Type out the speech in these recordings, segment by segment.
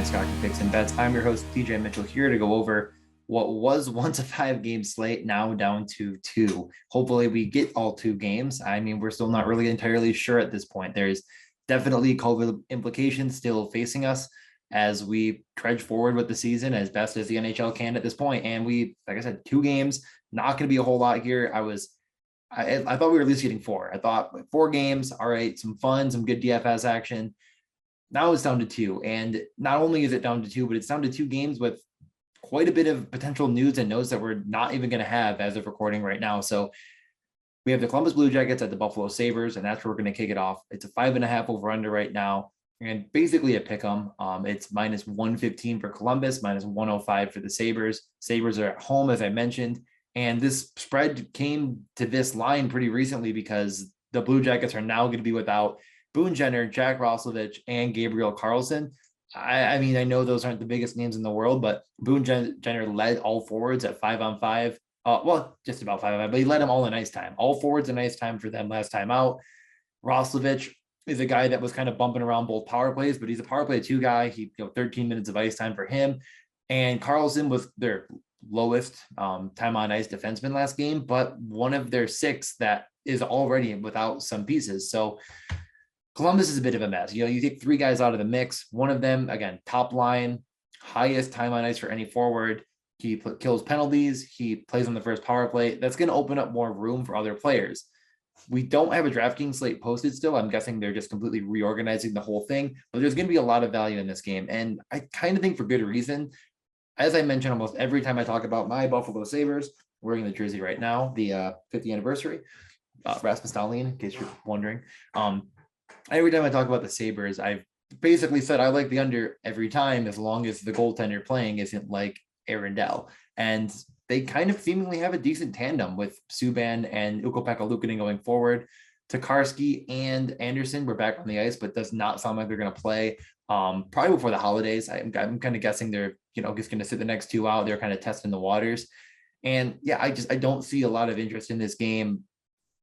Fantasy Hockey Picks and Bets. I'm your host, TJ Mitchell, here to go over what was once a 5-game slate, now down to 2. Hopefully we get all 2 games. I mean, we're still not really entirely sure at this point. There's definitely COVID implications still facing us as we trudge forward with the season as best as the NHL can at this point. And we, like I said, 2 games, not going to be a whole lot here. I thought we were at least getting 4. I thought 4 games, all right, some fun, some good DFS action. Now it's down to 2. And not only is it down to 2, but it's down to 2 games with quite a bit of potential news and notes that we're not even going to have as of recording right now. So we have the Columbus Blue Jackets at the Buffalo Sabres, and that's where we're going to kick it off. It's a 5.5 over under right now, and basically a pick 'em. It's minus 115 for Columbus, minus 105 for the Sabres. Sabres are at home, as I mentioned, and this spread came to this line pretty recently because the Blue Jackets are now going to be without Boone Jenner, Jack Roslovic, and Gabriel Carlson. I mean, I know those aren't the biggest names in the world, but Boone Jenner led all forwards at 5-on-5. Well, just about 5-on-5, but he led them all in ice time. All forwards in ice time for them last time out. Roslovic is a guy that was kind of bumping around both power plays, but he's a power play 2 guy. 13 minutes of ice time for him. And Carlson was their lowest time on ice defenseman last game, but one of their 6 that is already without some pieces. So Columbus is a bit of a mess. You take 3 guys out of the mix. One of them, again, top line, highest time on ice for any forward. He kills penalties. He plays on the first power play. That's going to open up more room for other players. We don't have a DraftKings slate posted still. I'm guessing they're just completely reorganizing the whole thing, but there's going to be a lot of value in this game. And I kind of think for good reason. As I mentioned, almost every time I talk about my Buffalo Sabres, wearing the jersey right now, the 50th anniversary, Rasmus Dahlin, in case you're wondering. Every time I talk about the Sabres, I've basically said I like the under every time as long as the goaltender playing isn't like Aaron Dell. And they kind of seemingly have a decent tandem with Subban and Ukko-Pekka Luukkonen going forward. Tokarski and Anderson were back on the ice, but does not sound like they're going to play probably before the holidays. I'm kind of guessing they're just going to sit the next 2 out. They're kind of testing the waters. And yeah, I don't see a lot of interest in this game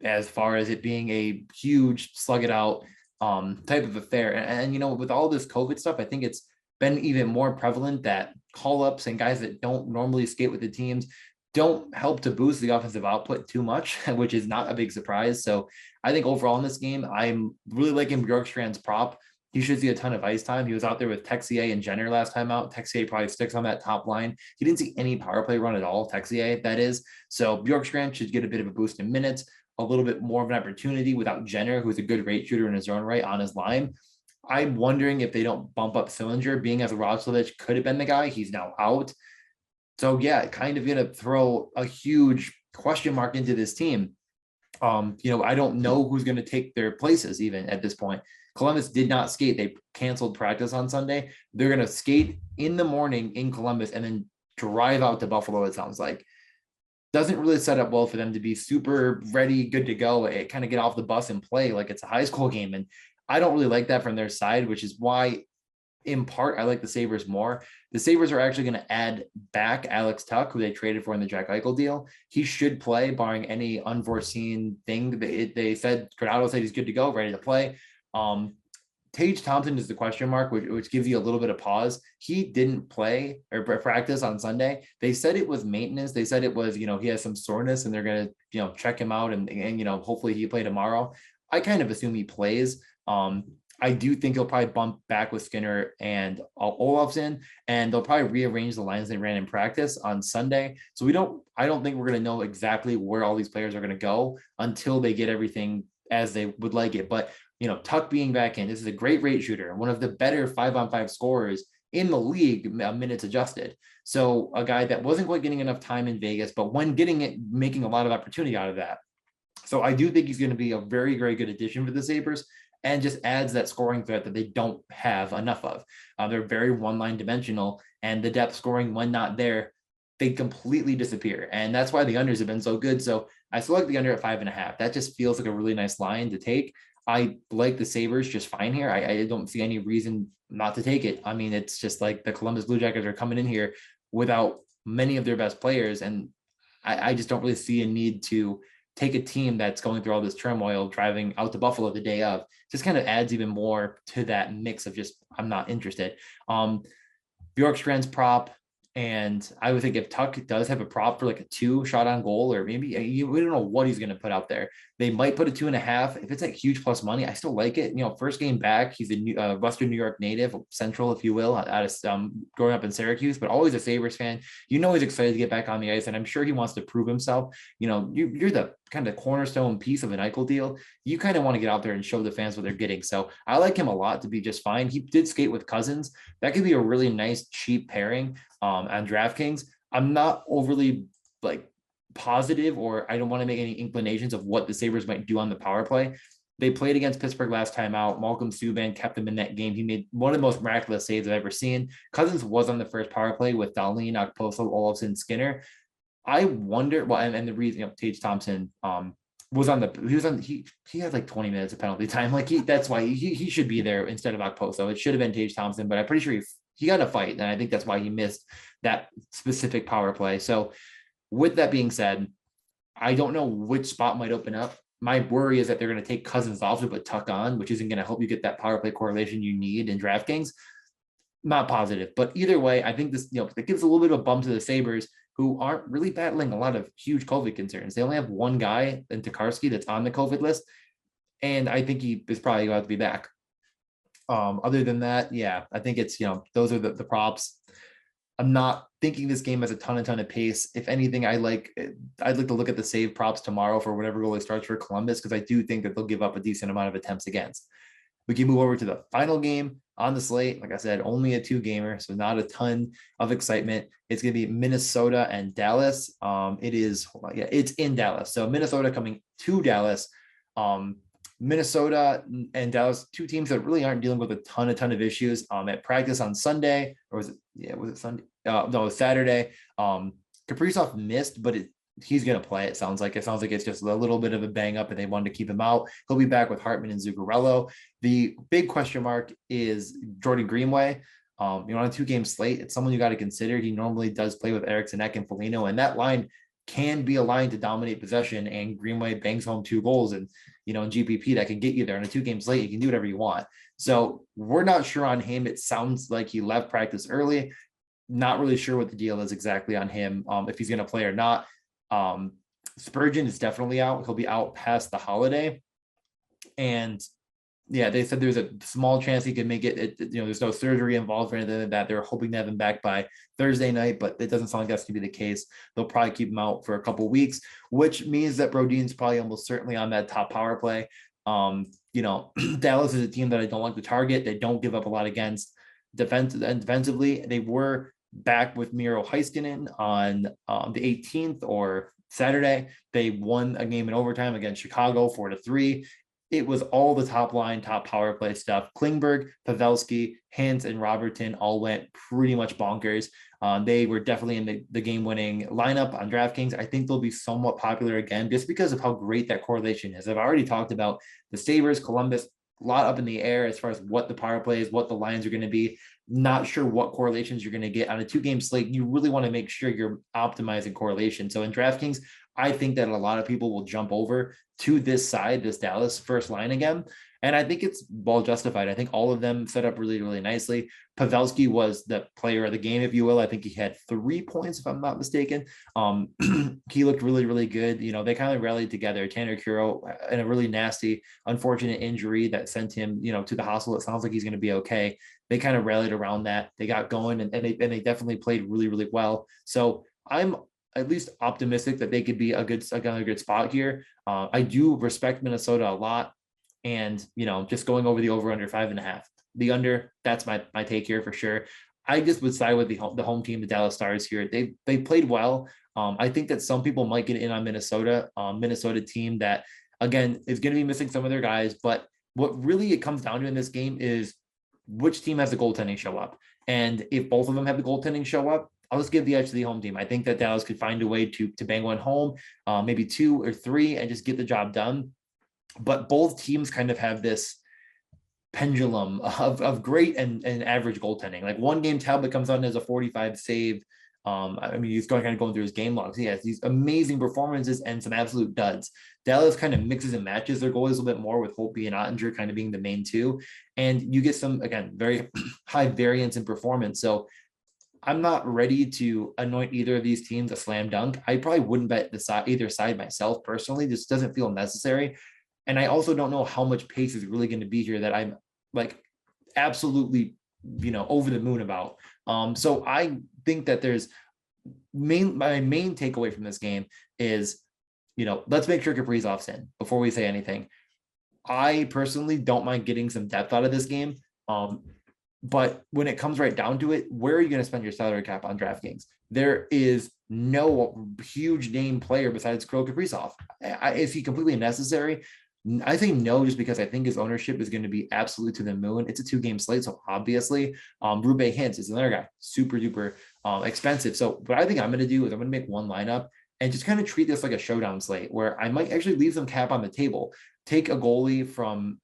as far as it being a huge slug it out type of affair. And with all this COVID stuff, I think it's been even more prevalent that call-ups and guys that don't normally skate with the teams don't help to boost the offensive output too much, which is not a big surprise. So I think overall in this game, I'm really liking Bjorkstrand's prop. He should see a ton of ice time. He was out there with Texier and Jenner last time out. Texier probably sticks on that top line. He didn't see any power play run at all, Texier, that is. So Bjorkstrand should get a bit of a boost in minutes, a little bit more of an opportunity without Jenner, who's a good rate shooter in his own right on his line. I'm wondering if they don't bump up Sillinger, being as Roslovic could have been the guy. He's now out. So yeah, kind of going to throw a huge question mark into this team. I don't know who's going to take their places even at this point. Columbus did not skate. They canceled practice on Sunday. They're going to skate in the morning in Columbus and then drive out to Buffalo, it sounds like. Doesn't really set up well for them to be super ready, good to go, kind of get off the bus and play like it's a high school game. And I don't really like that from their side, which is why, in part, I like the Sabres more. The Sabres are actually going to add back Alex Tuch, who they traded for in the Jack Eichel deal. He should play, barring any unforeseen thing. They said, Granado said he's good to go, ready to play. Tage Thompson is the question mark, which gives you a little bit of pause. He didn't play or practice on Sunday. They said it was maintenance. They said it was, he has some soreness and they're going to, check him out and hopefully he play tomorrow. I kind of assume he plays. I do think he'll probably bump back with Skinner and Olofsson, and they'll probably rearrange the lines they ran in practice on Sunday. So I don't think we're going to know exactly where all these players are going to go until they get everything as they would like it. But, Tuch being back in, this is a great rate shooter, one of the better 5-on-5 scorers in the league, minutes adjusted. So a guy that wasn't quite getting enough time in Vegas, but when getting it, making a lot of opportunity out of that. So I do think he's going to be a very, very good addition for the Sabres and just adds that scoring threat that they don't have enough of. They're very one-line dimensional, and the depth scoring, when not there, they completely disappear. And that's why the unders have been so good. So I select the under at 5.5. That just feels like a really nice line to take. I like the Sabres just fine here. I don't see any reason not to take it. I mean, it's just like the Columbus Blue Jackets are coming in here without many of their best players. And I just don't really see a need to take a team that's going through all this turmoil, driving out to Buffalo the day of. Just kind of adds even more to that mix of just, I'm not interested. Bjorkstrand's prop. And I would think if Tuck does have a prop for like a 2 shot on goal, or maybe we don't know what he's going to put out there. They might put a 2.5. If it's like huge plus money, I still like it. First game back, he's a Western New York native, Central, if you will, out of growing up in Syracuse, but always a Sabres fan. He's excited to get back on the ice, and I'm sure he wants to prove himself. You're the kind of cornerstone piece of an Eichel deal. You kind of want to get out there and show the fans what they're getting. So I like him a lot to be just fine. He did skate with Cousins. That could be a really nice, cheap pairing on DraftKings. I'm not overly positive, or I don't want to make any inclinations of what the Sabres might do on the power play. They played against Pittsburgh last time out. Malcolm Subban kept him in that game. He made one of the most miraculous saves I've ever seen. Cousins was on the first power play with Dahlin, Okposo, Olofsson, Skinner. I wonder, and the reason, Tage Thompson he had like 20 minutes of penalty time. That's why he should be there instead of Okposo. It should have been Tage Thompson, but I'm pretty sure he got a fight, and I think that's why he missed that specific power play. So with that being said, I don't know which spot might open up. My worry is that they're going to take Cousins off to put Tuck on, which isn't going to help you get that power play correlation you need in DraftKings. Not positive, but either way, I think this, it gives a little bit of a bump to the Sabres, who aren't really battling a lot of huge COVID concerns. They only have one guy in Tokarski that's on the COVID list, and I think he is probably going to be back. Other than that, yeah, I think it's, those are the props. I'm not thinking this game has a ton of pace. If anything, I'd like to look at the save props tomorrow for whatever goalie starts for Columbus, because I do think that they'll give up a decent amount of attempts against. We can move over to the final game on the slate. Like I said, only a 2-gamer, so not a ton of excitement. It's going to be Minnesota and Dallas. It's in Dallas. So Minnesota coming to Dallas. Minnesota and Dallas, 2 teams that really aren't dealing with a ton of issues. At practice on Sunday, or was it Sunday? No, it was Saturday. Kaprizov missed, but he's going to play. It sounds like it's just a little bit of a bang up, and they wanted to keep him out. He'll be back with Hartman and Zuccarello. The big question mark is Jordan Greenway. On a 2-game slate, it's someone you got to consider. He normally does play with Eriksson Ek and Foligno, and that line can be a line to dominate possession, and Greenway bangs home 2 goals. And, in GPP, that can get you there. On a 2-game slate, you can do whatever you want. So we're not sure on him. It sounds like he left practice early. Not really sure what the deal is exactly on him, if he's going to play or not. Spurgeon is definitely out. He'll be out past the holiday. And yeah, they said there's a small chance he could make it. There's no surgery involved or anything like that. They're hoping to have him back by Thursday night, but it doesn't sound like that's going to be the case. They'll probably keep him out for a couple of weeks, which means that Brodin's probably almost certainly on that top power play. Dallas is a team that I don't like to target. They don't give up a lot against defensively. They were back with Miro Heiskanen on the 18th or Saturday. They won a game in overtime against Chicago 4-3. It was all the top line, top power play stuff. Klingberg, Pavelski, Hintz, and Robertson all went pretty much bonkers. They were definitely in the game-winning lineup on DraftKings. I think they'll be somewhat popular again, just because of how great that correlation is. I've already talked about the Sabres, Columbus, a lot up in the air as far as what the power play is, what the lines are going to be. Not sure what correlations you're going to get on a 2-game slate. You really want to make sure you're optimizing correlation. So in DraftKings, I think that a lot of people will jump over to this Dallas first line again. And I think it's well justified. I think all of them set up really, really nicely. Pavelski was the player of the game, if you will. I think he had 3 points, if I'm not mistaken. He looked really, really good. They kind of rallied together. Tanner Kuro, in a really nasty, unfortunate injury that sent him, to the hospital. It sounds like he's going to be okay. They kind of rallied around that. They got going, and they definitely played really, really well. So I'm at least optimistic that they could be a good spot here. I do respect Minnesota a lot. And, just going over the over under 5.5, the under, that's my take here for sure. I just would side with the home team, the Dallas Stars here. They played well. I think that some people might get in on Minnesota team that, again, is going to be missing some of their guys. But what really it comes down to in this game is which team has the goaltending show up. And if both of them have the goaltending show up, I'll just give the edge to the home team. I think that Dallas could find a way to bang one home, maybe 2 or 3, and just get the job done. But both teams kind of have this pendulum of great and average goaltending. Like one game, Talbot comes on as a 45 save. He's kind of going through his game logs. He has these amazing performances and some absolute duds. Dallas kind of mixes and matches their goalies a little bit more, with Holtby and Ottinger kind of being the main 2. And you get some, again, very high variance in performance. So I'm not ready to anoint either of these teams a slam dunk. I probably wouldn't bet either side myself personally. This doesn't feel necessary. And I also don't know how much pace is really going to be here that I'm like absolutely, over the moon about. So I think that my main takeaway from this game is, let's make sure Kaprizov's in before we say anything. I personally don't mind getting some depth out of this game. But when it comes right down to it, where are you going to spend your salary cap on DraftKings? There is no huge name player besides Kirill Kaprizov. Is he completely necessary? I say no, just because I think his ownership is going to be absolutely to the moon. It's a 2-game slate, so obviously, Rube Hintz is another guy, super duper expensive. So what I think I'm going to do is I'm going to make one lineup and just kind of treat this like a showdown slate where I might actually leave some cap on the table, take a goalie from,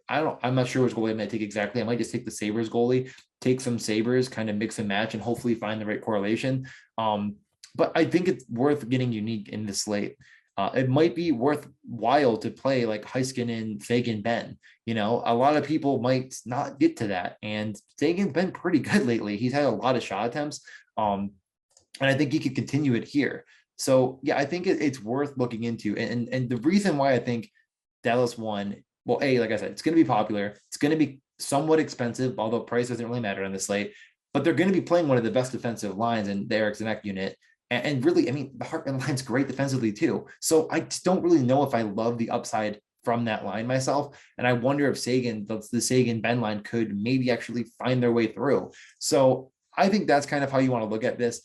I'm not sure which goalie I might take exactly. I might just take the Sabres goalie, take some Sabres, kind of mix and match, and hopefully find the right correlation. But I think it's worth getting unique in this slate. It might be worthwhile to play like Heiskanen, Sagan, Ben. A lot of people might not get to that. And Sagan's been pretty good lately. He's had a lot of shot attempts. And I think he could continue it here. So yeah, I think it's worth looking into. And the reason why I think Dallas won, well, like I said, it's going to be popular. It's going to be somewhat expensive, although price doesn't really matter on the slate. But they're going to be playing one of the best defensive lines in the Eric Zanek unit. And really, I mean, the Hartman line's great defensively too. So I just don't really know if I love the upside from that line myself. And I wonder if the Sagan-Ben line could maybe actually find their way through. So I think that's kind of how you want to look at this.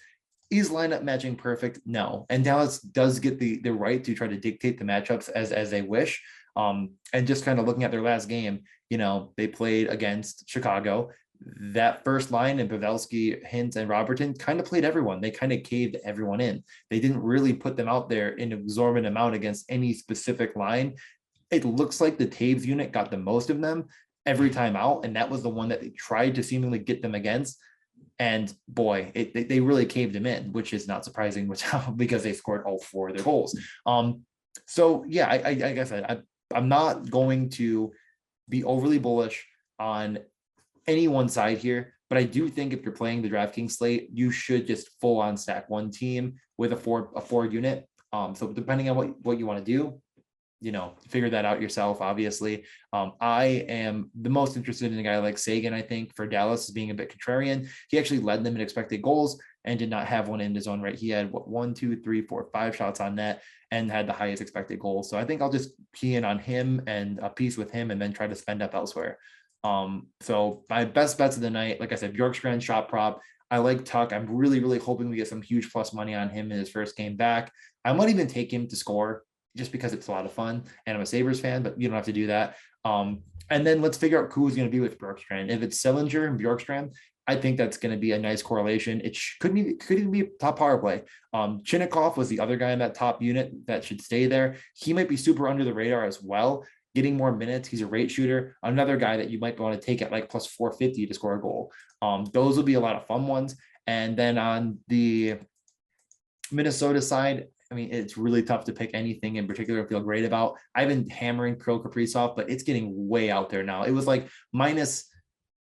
Is lineup matching perfect? No. And Dallas does get the right to try to dictate the matchups as they wish. And just kind of looking at their last game, they played against Chicago. That first line and Pavelski, Hintz, and Robertson kind of played everyone. They kind of caved everyone in. They didn't really put them out there in an exorbitant amount against any specific line. It looks like the Taves unit got the most of them every time out, and that was the one that they tried to seemingly get them against. And boy, they really caved him in, which is not surprising, because they scored all 4 of their goals. So yeah, I guess I'm not going to be overly bullish on any one side here, but I do think if you're playing the DraftKings slate, you should just full on stack one team with a four unit. So depending on what you want to do, figure that out yourself. Obviously, I am the most interested in a guy like Sagan. I think for Dallas, is being a bit contrarian. He actually led them in expected goals and did not have one in his own right. He had 5 shots on net and had the highest expected goals. So I think I'll just key in on him and a piece with him and then try to spend up elsewhere. So my best bets of the night, like I said, Bjorkstrand shot prop. I like Tuck. I'm really, really hoping we get some huge plus money on him in his first game back. I might even take him to score just because it's a lot of fun and I'm a Sabres fan, but you don't have to do that. And then let's figure out who's going to be with Bjorkstrand. If it's Sillinger and Bjorkstrand, I think that's going to be a nice correlation. It could even be a top power play. Chinnikov was the other guy in that top unit that should stay there. He might be super under the radar as well, getting more minutes. He's a rate shooter. Another guy that you might want to take at like plus 450 to score a goal. Those will be a lot of fun ones. And then on the Minnesota side, I mean, it's really tough to pick anything in particular to feel great about. I've been hammering Kirill Kaprizov, but it's getting way out there now. It was like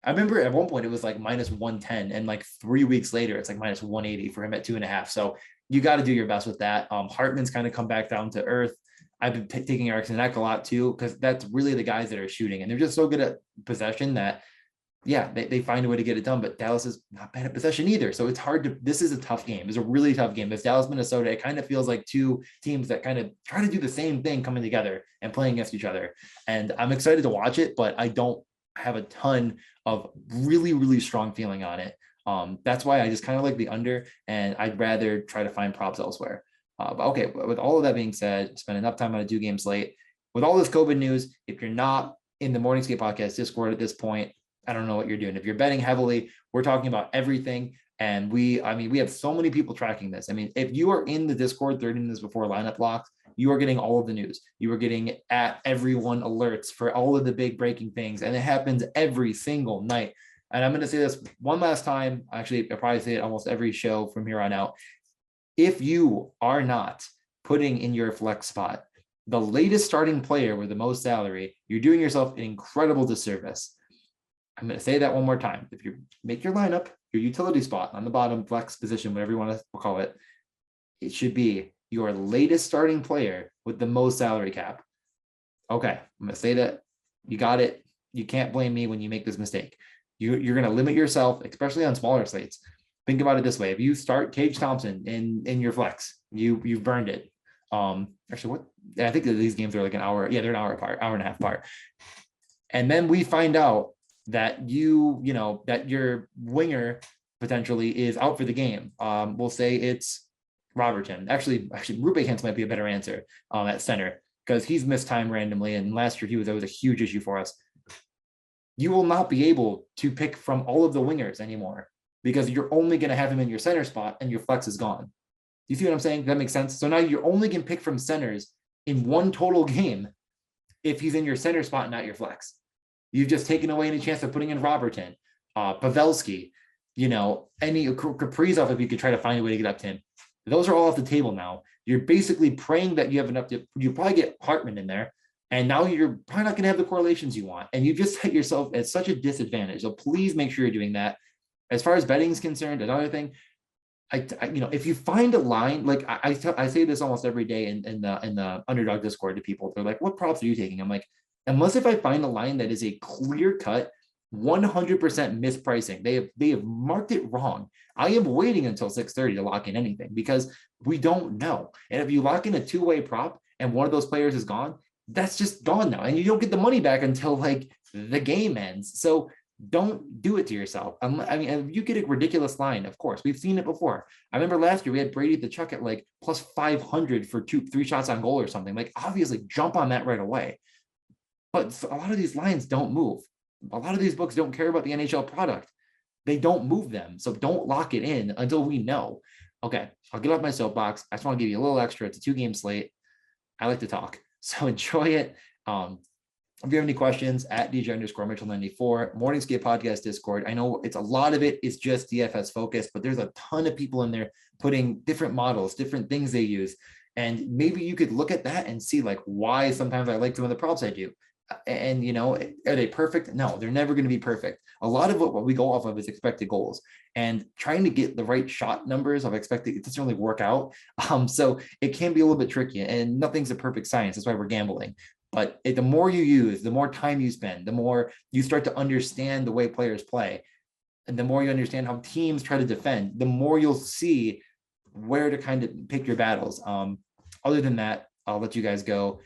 I remember at one point it was like minus 110, and like 3 weeks later, it's like minus 180 for him at 2.5. So you got to do your best with that. Hartman's kind of come back down to earth. I've been taking Eriksson Ek a lot too, because that's really the guys that are shooting, and they're just so good at possession that, yeah, they find a way to get it done. But Dallas is not bad at possession either. So it's this is a tough game. It's a really tough game. This Dallas, Minnesota, it kind of feels like two teams that kind of try to do the same thing coming together and playing against each other. And I'm excited to watch it, but I don't have a ton of really, really strong feeling on it. That's why I just kind of like the under, and I'd rather try to find props elsewhere. But okay, with all of that being said, spend enough time on a 2-game slate. With all this COVID news, if you're not in the Morning Skate Podcast Discord at this point, I don't know what you're doing. If you're betting heavily, we're talking about everything. And we have so many people tracking this. I mean, if you are in the Discord 30 minutes before lineup locks, you are getting all of the news. You are getting at everyone alerts for all of the big breaking things. And it happens every single night. And I'm going to say this one last time. Actually, I'll probably say it almost every show from here on out. If you are not putting in your flex spot the latest starting player with the most salary, you're doing yourself an incredible disservice. I'm going to say that one more time. If you make your lineup, your utility spot on the bottom, flex position, whatever you want to call it, it should be your latest starting player with the most salary cap. Okay, I'm going to say that. You got it. You can't blame me when you make this mistake. You're going to limit yourself, especially on smaller slates. Think about it this way. If you start Tage Thompson in your flex, you've burned it. Actually, what? I think that these games are like an hour. Yeah, they're an hour apart, hour and a half apart. And then we find out that that your winger potentially is out for the game. We'll say it's Robertson. Actually, Rupe Hintz might be a better answer at center because he's missed time randomly. And last year that was a huge issue for us. You will not be able to pick from all of the wingers anymore because you're only going to have him in your center spot and your flex is gone. You see what I'm saying? Does that make sense? So now you're only going to pick from centers in one total game if he's in your center spot, not your flex. You've just taken away any chance of putting in Robertson, Pavelski, any Kaprizov if you could try to find a way to get up to him. Those are all off the table now. You're basically praying that you have enough you probably get Hartman in there. And now you're probably not going to have the correlations you want. And you just set yourself at such a disadvantage. So please make sure you're doing that. As far as betting is concerned, another thing, if you find a line, like I say this almost every day in the underdog Discord to people, they're like, what props are you taking? I'm like, unless if I find a line that is a clear cut, 100% mispricing, they have marked it wrong. I am waiting until 6:30 to lock in anything because we don't know. And if you lock in a two-way prop and one of those players is gone, that's just gone now. And you don't get the money back until like the game ends. So don't do it to yourself. I mean, if you get a ridiculous line, of course, we've seen it before. I remember last year we had Brady the Chuck at like plus 500 for 3 shots on goal or something. Like obviously jump on that right away. But a lot of these lines don't move. A lot of these books don't care about the NHL product. They don't move them. So don't lock it in until we know. Okay, I'll get off my soapbox. I just want to give you a little extra. It's a 2-game slate. I like to talk. So enjoy it. If you have any questions, at DJ_Mitchell94, Morningscape Podcast Discord. I know a lot of it is just DFS focused, but there's a ton of people in there putting different models, different things they use. And maybe you could look at that and see like why sometimes I like some of the props I do. And, are they perfect? No, they're never going to be perfect. A lot of what we go off of is expected goals, and trying to get the right shot numbers of expected, it doesn't really work out. So it can be a little bit tricky, and nothing's a perfect science. That's why we're gambling. But the more you use, the more time you spend, the more you start to understand the way players play. And the more you understand how teams try to defend, the more you'll see where to kind of pick your battles. Other than that, I'll let you guys go.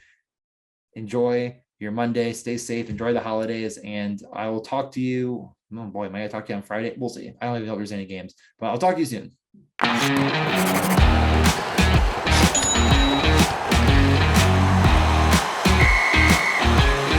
Enjoy your Monday, stay safe, enjoy the holidays, and I will talk to you. Oh boy, might I talk to you on Friday? We'll see. I don't even know if there's any games, but I'll talk to you soon.